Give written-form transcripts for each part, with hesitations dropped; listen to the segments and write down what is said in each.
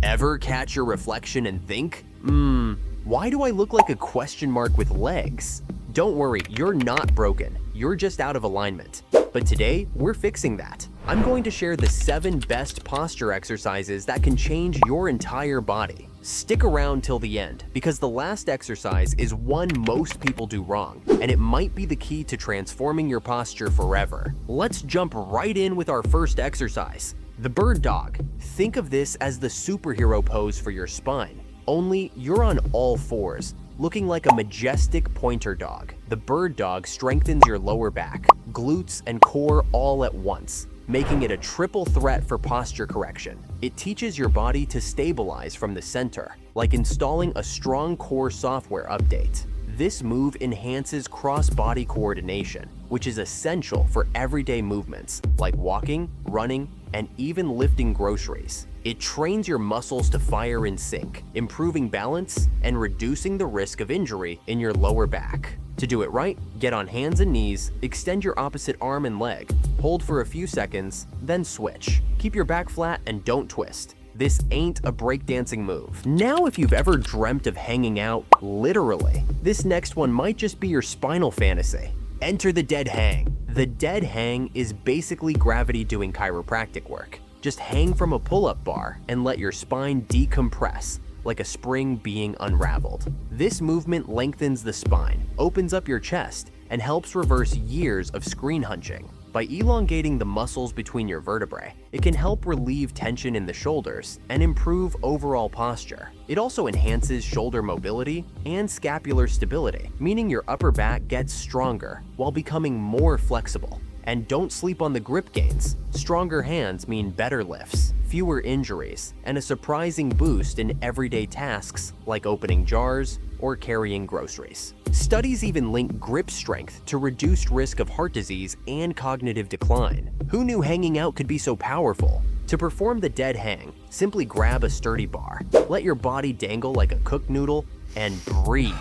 Ever catch your reflection and think, why do I look like a question mark with legs? Don't worry, you're not broken. You're just out of alignment. But today, we're fixing that. I'm going to share the 7 best posture exercises that can change your entire body. Stick around till the end, because the last exercise is one most people do wrong, and it might be the key to transforming your posture forever. Let's jump right in with our first exercise. The bird dog. Think of this as the superhero pose for your spine, only you're on all fours, looking like a majestic pointer dog. The bird dog strengthens your lower back, glutes, and core all at once, making it a triple threat for posture correction. It teaches your body to stabilize from the center, like installing a strong core software update. This move enhances cross-body coordination, which is essential for everyday movements like walking, running, and even lifting groceries. It trains your muscles to fire in sync, improving balance and reducing the risk of injury in your lower back. To do it right, get on hands and knees, extend your opposite arm and leg, hold for a few seconds, then switch. Keep your back flat and don't twist. This ain't a breakdancing move. Now, if you've ever dreamt of hanging out, literally, this next one might just be your spinal fantasy. Enter the dead hang. The dead hang is basically gravity doing chiropractic work. Just hang from a pull-up bar and let your spine decompress, like a spring being unraveled. This movement lengthens the spine, opens up your chest, and helps reverse years of screen hunching. By elongating the muscles between your vertebrae, it can help relieve tension in the shoulders and improve overall posture. It also enhances shoulder mobility and scapular stability, meaning your upper back gets stronger while becoming more flexible. And don't sleep on the grip gains. Stronger hands mean better lifts, fewer injuries, and a surprising boost in everyday tasks like opening jars or carrying groceries. Studies even link grip strength to reduced risk of heart disease and cognitive decline. Who knew hanging out could be so powerful? To perform the dead hang, simply grab a sturdy bar, let your body dangle like a cooked noodle, and breathe.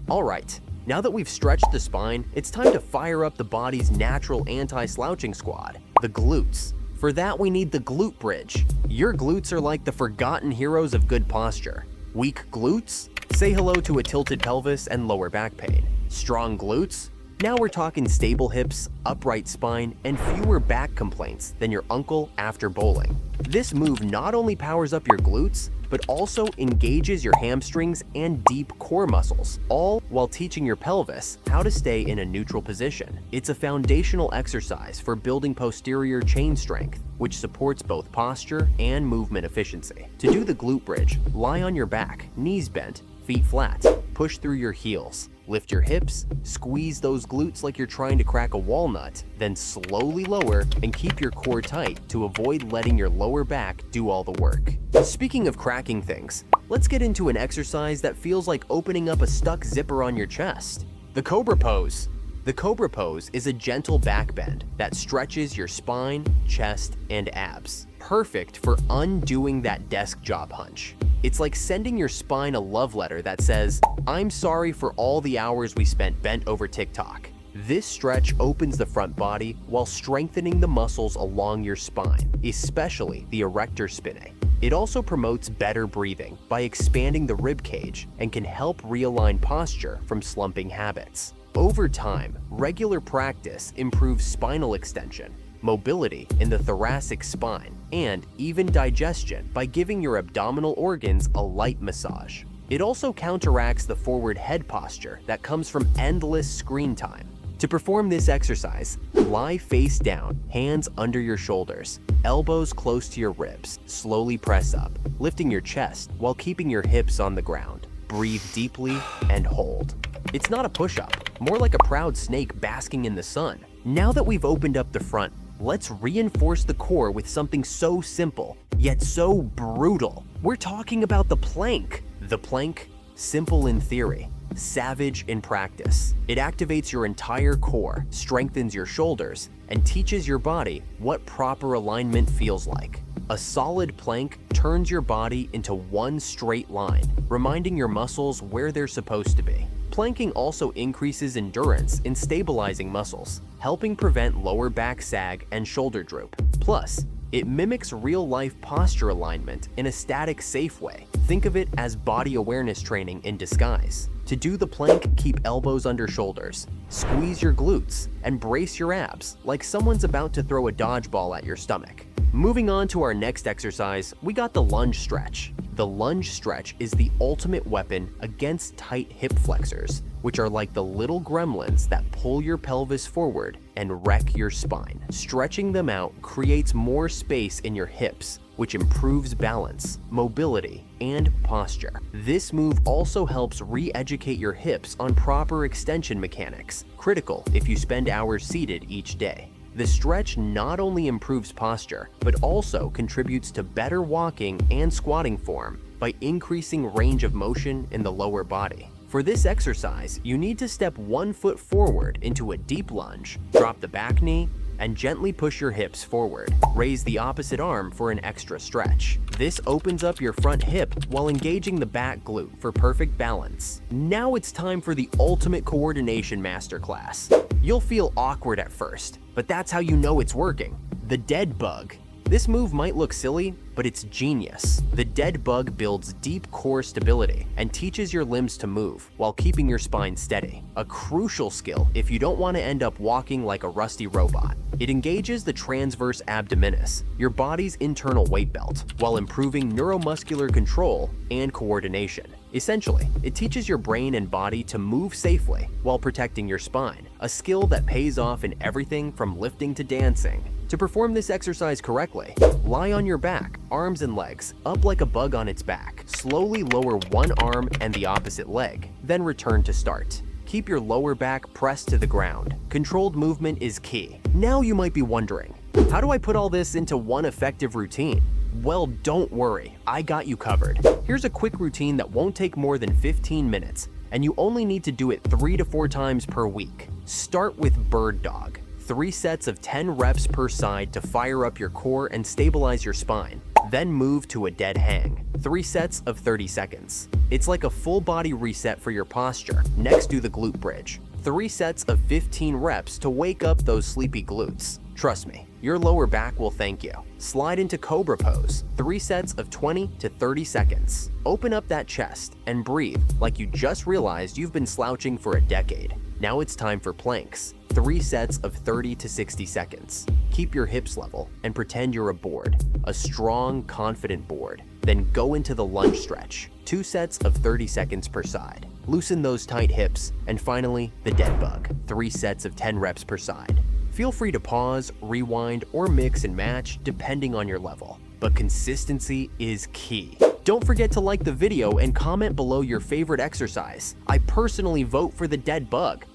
All right. Now that we've stretched the spine, it's time to fire up the body's natural anti-slouching squad, the glutes. For that, we need the glute bridge. Your glutes are like the forgotten heroes of good posture. Weak glutes? Say hello to a tilted pelvis and lower back pain. Strong glutes? Now we're talking stable hips, upright spine, and fewer back complaints than your uncle after bowling. This move not only powers up your glutes, but also engages your hamstrings and deep core muscles, all while teaching your pelvis how to stay in a neutral position. It's a foundational exercise for building posterior chain strength, which supports both posture and movement efficiency. To do the glute bridge, lie on your back, knees bent, feet flat. Push through your heels. Lift your hips, squeeze those glutes like you're trying to crack a walnut, then slowly lower and keep your core tight to avoid letting your lower back do all the work. Speaking of cracking things, let's get into an exercise that feels like opening up a stuck zipper on your chest. The Cobra pose. The Cobra pose is a gentle back bend that stretches your spine, chest, and abs. Perfect for undoing that desk job hunch. It's like sending your spine a love letter that says, "I'm sorry for all the hours we spent bent over TikTok." This stretch opens the front body while strengthening the muscles along your spine, especially the erector spinae. It also promotes better breathing by expanding the rib cage and can help realign posture from slumping habits. Over time, regular practice improves spinal extension, mobility in the thoracic spine, and even digestion by giving your abdominal organs a light massage. It also counteracts the forward head posture that comes from endless screen time. To perform this exercise, lie face down, hands under your shoulders, elbows close to your ribs. Slowly press up, lifting your chest while keeping your hips on the ground. Breathe deeply and hold. It's not a push-up, more like a proud snake basking in the sun. Now that we've opened up the front, let's reinforce the core with something so simple, yet so brutal. We're talking about the plank. The plank, simple in theory, savage in practice. It activates your entire core, strengthens your shoulders, and teaches your body what proper alignment feels like. A solid plank turns your body into one straight line, reminding your muscles where they're supposed to be. Planking also increases endurance in stabilizing muscles, helping prevent lower back sag and shoulder droop. Plus, It mimics real-life posture alignment in a static, safe way. Think of it as body awareness training in disguise. To do the plank, keep elbows under shoulders, squeeze your glutes, and brace your abs like someone's about to throw a dodgeball at your stomach. Moving on to our next exercise, we got the lunge stretch. The lunge stretch is the ultimate weapon against tight hip flexors, which are like the little gremlins that pull your pelvis forward and wreck your spine. Stretching them out creates more space in your hips, which improves balance, mobility, and posture. This move also helps re-educate your hips on proper extension mechanics, critical if you spend hours seated each day. The stretch not only improves posture, but also contributes to better walking and squatting form by increasing range of motion in the lower body. For this exercise, you need to step 1 foot forward into a deep lunge, drop the back knee, and gently push your hips forward. Raise the opposite arm for an extra stretch. This opens up your front hip while engaging the back glute for perfect balance. Now it's time for the ultimate coordination masterclass. You'll feel awkward at first, but that's how you know it's working. The dead bug. This move might look silly, but it's genius. The dead bug builds deep core stability and teaches your limbs to move while keeping your spine steady. A crucial skill if you don't want to end up walking like a rusty robot. It engages the transverse abdominis, your body's internal weight belt, while improving neuromuscular control and coordination. Essentially, it teaches your brain and body to move safely while protecting your spine, a skill that pays off in everything from lifting to dancing. To perform this exercise correctly, lie on your back, arms and legs up like a bug on its back. Slowly lower one arm and the opposite leg, then return to start. Keep your lower back pressed to the ground. Controlled movement is key. Now you might be wondering, how do I put all this into one effective routine? Well, don't worry, I got you covered. Here's a quick routine that won't take more than 15 minutes, and you only need to do it 3 to 4 times per week. Start with bird dog. 3 sets of 10 reps per side to fire up your core and stabilize your spine. Then move to a dead hang. 3 sets of 30 seconds. It's like a full body reset for your posture. Next, do the glute bridge. 3 sets of 15 reps to wake up those sleepy glutes. Trust me, your lower back will thank you. Slide into Cobra pose. 3 sets of 20 to 30 seconds. Open up that chest and breathe like you just realized you've been slouching for a decade. Now it's time for planks. 3 sets of 30 to 60 seconds. Keep your hips level and pretend you're a board, a strong, confident board. Then go into the lunge stretch. 2 sets of 30 seconds per side. Loosen those tight hips. And finally, the dead bug. 3 sets of 10 reps per side. Feel free to pause, rewind, or mix and match depending on your level. But consistency is key. Don't forget to like the video and comment below your favorite exercise. I personally vote for the dead bug.